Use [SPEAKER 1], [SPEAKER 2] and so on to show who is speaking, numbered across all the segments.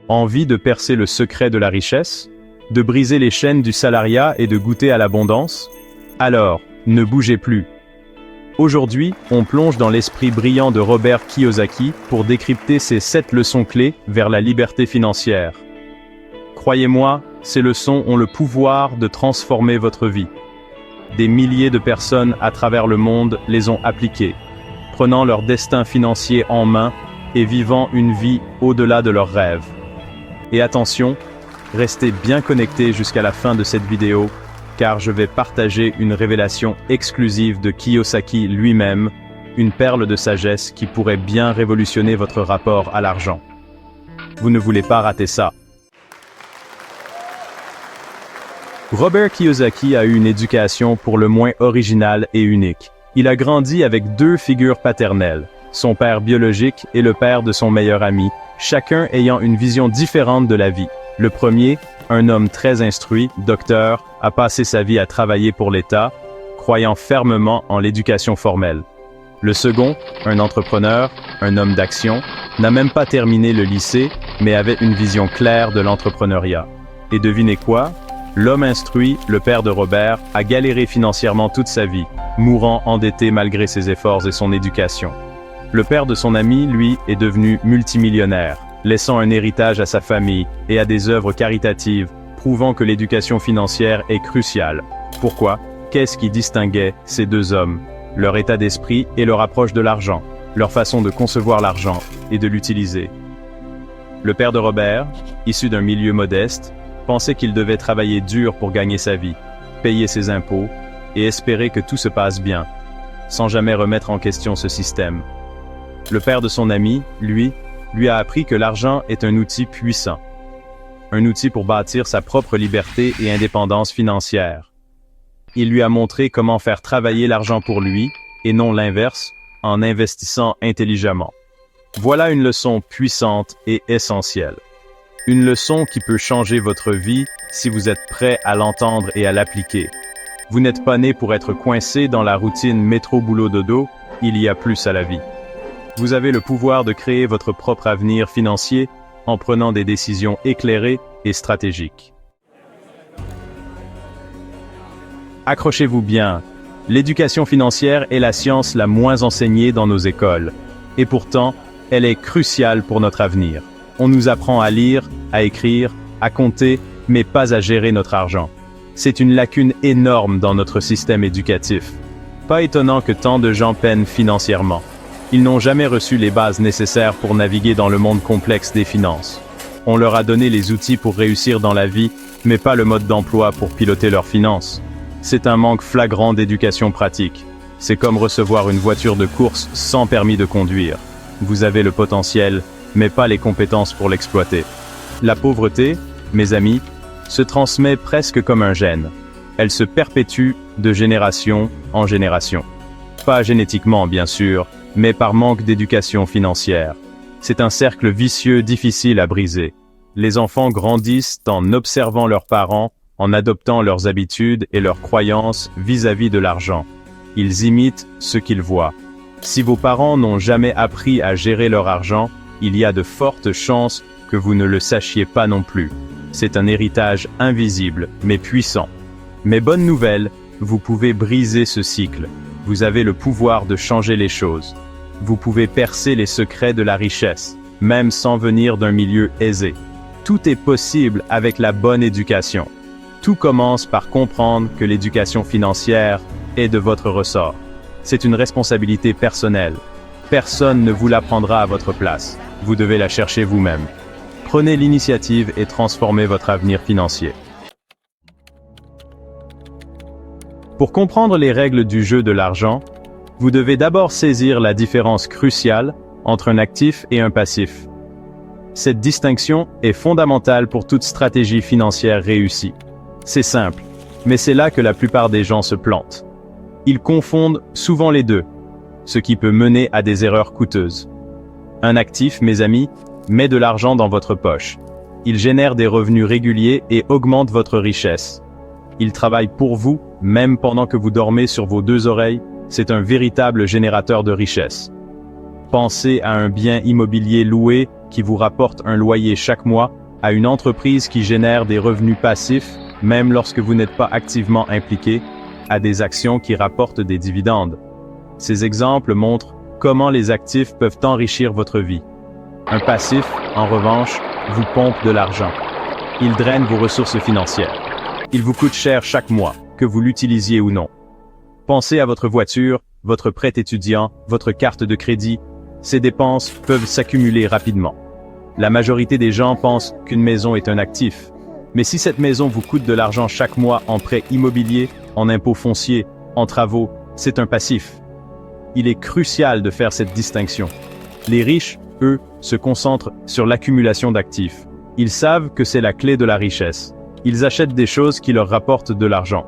[SPEAKER 1] Envie de percer le secret de la richesse? De briser les chaînes du salariat et de goûter à l'abondance? Alors, ne bougez plus. Aujourd'hui, on plonge dans l'esprit brillant de Robert Kiyosaki pour décrypter ces 7 leçons clés vers la liberté financière. Croyez-moi, ces leçons ont le pouvoir de transformer votre vie. Des milliers de personnes à travers le monde les ont appliquées, prenant leur destin financier en main et vivant une vie au-delà de leurs rêves. Et attention, restez bien connectés jusqu'à la fin de cette vidéo, car je vais partager une révélation exclusive de Kiyosaki lui-même, une perle de sagesse qui pourrait bien révolutionner votre rapport à l'argent. Vous ne voulez pas rater ça. Robert Kiyosaki a eu une éducation pour le moins originale et unique. Il a grandi avec 2 figures paternelles, son père biologique et le père de son meilleur ami, chacun ayant une vision différente de la vie. Le premier, un homme très instruit, docteur, a passé sa vie à travailler pour l'État, croyant fermement en l'éducation formelle. Le second, un entrepreneur, un homme d'action, n'a même pas terminé le lycée, mais avait une vision claire de l'entrepreneuriat. Et devinez quoi? L'homme instruit, le père de Robert, a galéré financièrement toute sa vie, mourant endetté malgré ses efforts et son éducation. Le père de son ami, lui, est devenu multimillionnaire, laissant un héritage à sa famille et à des œuvres caritatives, prouvant que l'éducation financière est cruciale. Pourquoi? Qu'est-ce qui distinguait ces 2 hommes? Leur état d'esprit et leur approche de l'argent, leur façon de concevoir l'argent et de l'utiliser. Le père de Robert, issu d'un milieu modeste, pensait qu'il devait travailler dur pour gagner sa vie, payer ses impôts et espérer que tout se passe bien, sans jamais remettre en question ce système. Le père de son ami, lui a appris que l'argent est un outil puissant. Un outil pour bâtir sa propre liberté et indépendance financière. Il lui a montré comment faire travailler l'argent pour lui, et non l'inverse, en investissant intelligemment. Voilà une leçon puissante et essentielle. Une leçon qui peut changer votre vie si vous êtes prêt à l'entendre et à l'appliquer. Vous n'êtes pas né pour être coincé dans la routine métro-boulot-dodo, il y a plus à la vie. Vous avez le pouvoir de créer votre propre avenir financier en prenant des décisions éclairées et stratégiques. Accrochez-vous bien, l'éducation financière est la science la moins enseignée dans nos écoles. Et pourtant, elle est cruciale pour notre avenir. On nous apprend à lire, à écrire, à compter, mais pas à gérer notre argent. C'est une lacune énorme dans notre système éducatif. Pas étonnant que tant de gens peinent financièrement. Ils n'ont jamais reçu les bases nécessaires pour naviguer dans le monde complexe des finances. On leur a donné les outils pour réussir dans la vie, mais pas le mode d'emploi pour piloter leurs finances. C'est un manque flagrant d'éducation pratique. C'est comme recevoir une voiture de course sans permis de conduire. Vous avez le potentiel, mais pas les compétences pour l'exploiter. La pauvreté, mes amis, se transmet presque comme un gène. Elle se perpétue de génération en génération. Pas génétiquement, bien sûr, mais par manque d'éducation financière. C'est un cercle vicieux difficile à briser. Les enfants grandissent en observant leurs parents, en adoptant leurs habitudes et leurs croyances vis-à-vis de l'argent. Ils imitent ce qu'ils voient. Si vos parents n'ont jamais appris à gérer leur argent, il y a de fortes chances que vous ne le sachiez pas non plus. C'est un héritage invisible, mais puissant. Mais bonne nouvelle, vous pouvez briser ce cycle. Vous avez le pouvoir de changer les choses. Vous pouvez percer les secrets de la richesse, même sans venir d'un milieu aisé. Tout est possible avec la bonne éducation. Tout commence par comprendre que l'éducation financière est de votre ressort. C'est une responsabilité personnelle. Personne ne vous l'apprendra à votre place. Vous devez la chercher vous-même. Prenez l'initiative et transformez votre avenir financier. Pour comprendre les règles du jeu de l'argent, vous devez d'abord saisir la différence cruciale entre un actif et un passif. Cette distinction est fondamentale pour toute stratégie financière réussie. C'est simple, mais c'est là que la plupart des gens se plantent. Ils confondent souvent les deux, ce qui peut mener à des erreurs coûteuses. Un actif, mes amis, met de l'argent dans votre poche. Il génère des revenus réguliers et augmente votre richesse. Il travaille pour vous, même pendant que vous dormez sur vos deux oreilles. C'est un véritable générateur de richesse. Pensez à un bien immobilier loué qui vous rapporte un loyer chaque mois à une entreprise qui génère des revenus passifs, même lorsque vous n'êtes pas activement impliqué, à des actions qui rapportent des dividendes. Ces exemples montrent comment les actifs peuvent enrichir votre vie. Un passif, en revanche, vous pompe de l'argent. Il draine vos ressources financières. Il vous coûte cher chaque mois, que vous l'utilisiez ou non. Pensez à votre voiture, votre prêt étudiant, votre carte de crédit. Ces dépenses peuvent s'accumuler rapidement. La majorité des gens pensent qu'une maison est un actif. Mais si cette maison vous coûte de l'argent chaque mois en prêt immobilier, en impôts fonciers, en travaux, c'est un passif. Il est crucial de faire cette distinction. Les riches, eux, se concentrent sur l'accumulation d'actifs. Ils savent que c'est la clé de la richesse. Ils achètent des choses qui leur rapportent de l'argent.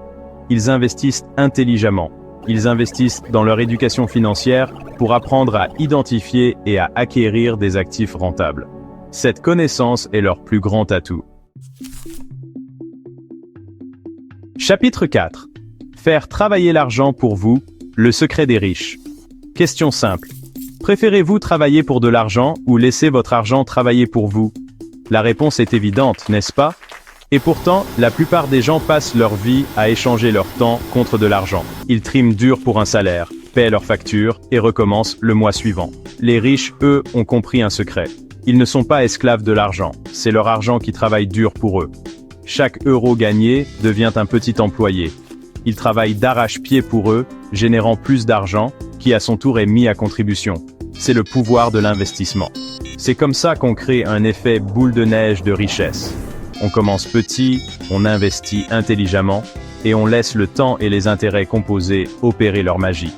[SPEAKER 1] Ils investissent intelligemment. Ils investissent dans leur éducation financière pour apprendre à identifier et à acquérir des actifs rentables. Cette connaissance est leur plus grand atout. Chapitre 4. Faire travailler l'argent pour vous, le secret des riches. Question simple. Préférez-vous travailler pour de l'argent ou laisser votre argent travailler pour vous? La réponse est évidente, n'est-ce pas? Et pourtant, la plupart des gens passent leur vie à échanger leur temps contre de l'argent. Ils triment dur pour un salaire, paient leurs factures et recommencent le mois suivant. Les riches, eux, ont compris un secret. Ils ne sont pas esclaves de l'argent, c'est leur argent qui travaille dur pour eux. Chaque euro gagné devient un petit employé. Ils travaillent d'arrache-pied pour eux, générant plus d'argent, qui à son tour est mis à contribution. C'est le pouvoir de l'investissement. C'est comme ça qu'on crée un effet boule de neige de richesse. On commence petit, on investit intelligemment, et on laisse le temps et les intérêts composés opérer leur magie.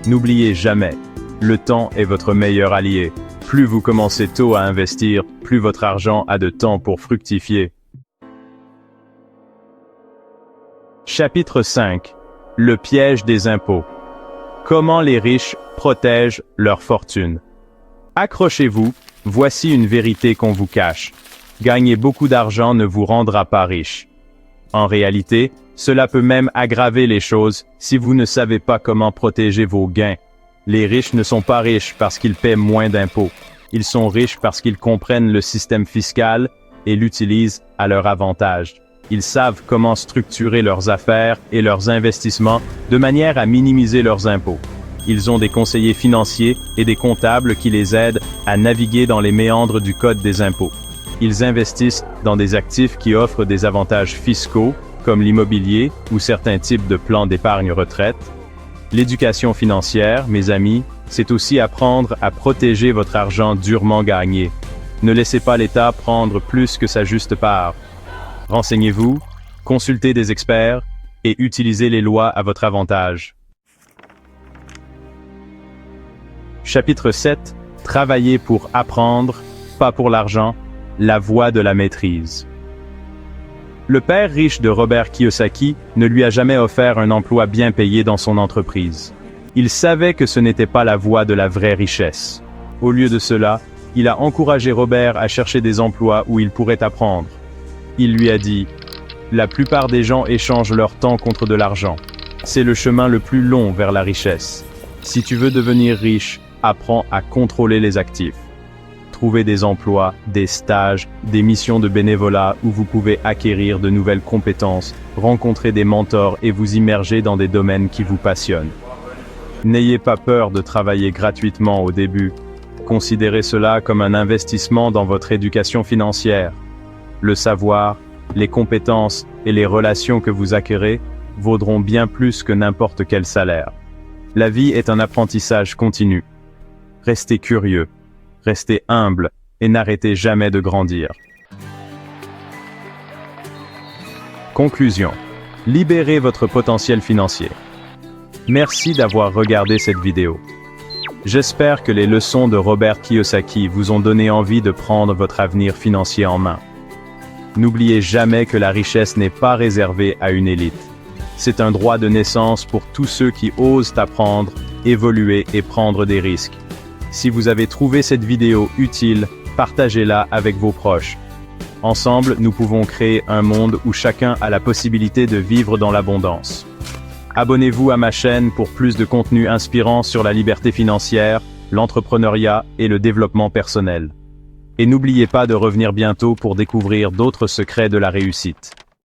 [SPEAKER 1] N'oubliez jamais, le temps est votre meilleur allié. Plus vous commencez tôt à investir, plus votre argent a de temps pour fructifier. Chapitre 5. Le piège des impôts. Comment les riches protègent leur fortune. Accrochez-vous, voici une vérité qu'on vous cache. Gagner beaucoup d'argent ne vous rendra pas riche. En réalité, cela peut même aggraver les choses si vous ne savez pas comment protéger vos gains. Les riches ne sont pas riches parce qu'ils paient moins d'impôts. Ils sont riches parce qu'ils comprennent le système fiscal et l'utilisent à leur avantage. Ils savent comment structurer leurs affaires et leurs investissements de manière à minimiser leurs impôts. Ils ont des conseillers financiers et des comptables qui les aident à naviguer dans les méandres du code des impôts. Ils investissent dans des actifs qui offrent des avantages fiscaux, comme l'immobilier ou certains types de plans d'épargne retraite. L'éducation financière, mes amis, c'est aussi apprendre à protéger votre argent durement gagné. Ne laissez pas l'État prendre plus que sa juste part. Renseignez-vous, consultez des experts et utilisez les lois à votre avantage. Chapitre 7. Travailler pour apprendre, pas pour l'argent, la voie de la maîtrise. Le père riche de Robert Kiyosaki ne lui a jamais offert un emploi bien payé dans son entreprise. Il savait que ce n'était pas la voie de la vraie richesse. Au lieu de cela, il a encouragé Robert à chercher des emplois où il pourrait apprendre. Il lui a dit « La plupart des gens échangent leur temps contre de l'argent. C'est le chemin le plus long vers la richesse. Si tu veux devenir riche, apprends à contrôler les actifs. Trouvez des emplois, des stages, des missions de bénévolat où vous pouvez acquérir de nouvelles compétences, rencontrer des mentors et vous immerger dans des domaines qui vous passionnent. N'ayez pas peur de travailler gratuitement au début. Considérez cela comme un investissement dans votre éducation financière. Le savoir, les compétences et les relations que vous acquérez vaudront bien plus que n'importe quel salaire. La vie est un apprentissage continu. Restez curieux, restez humble et n'arrêtez jamais de grandir. Conclusion. Libérez votre potentiel financier. Merci d'avoir regardé cette vidéo. J'espère que les leçons de Robert Kiyosaki vous ont donné envie de prendre votre avenir financier en main. N'oubliez jamais que la richesse n'est pas réservée à une élite. C'est un droit de naissance pour tous ceux qui osent apprendre, évoluer et prendre des risques. Si vous avez trouvé cette vidéo utile, partagez-la avec vos proches. Ensemble, nous pouvons créer un monde où chacun a la possibilité de vivre dans l'abondance. Abonnez-vous à ma chaîne pour plus de contenu inspirant sur la liberté financière, l'entrepreneuriat et le développement personnel. Et n'oubliez pas de revenir bientôt pour découvrir d'autres secrets de la réussite.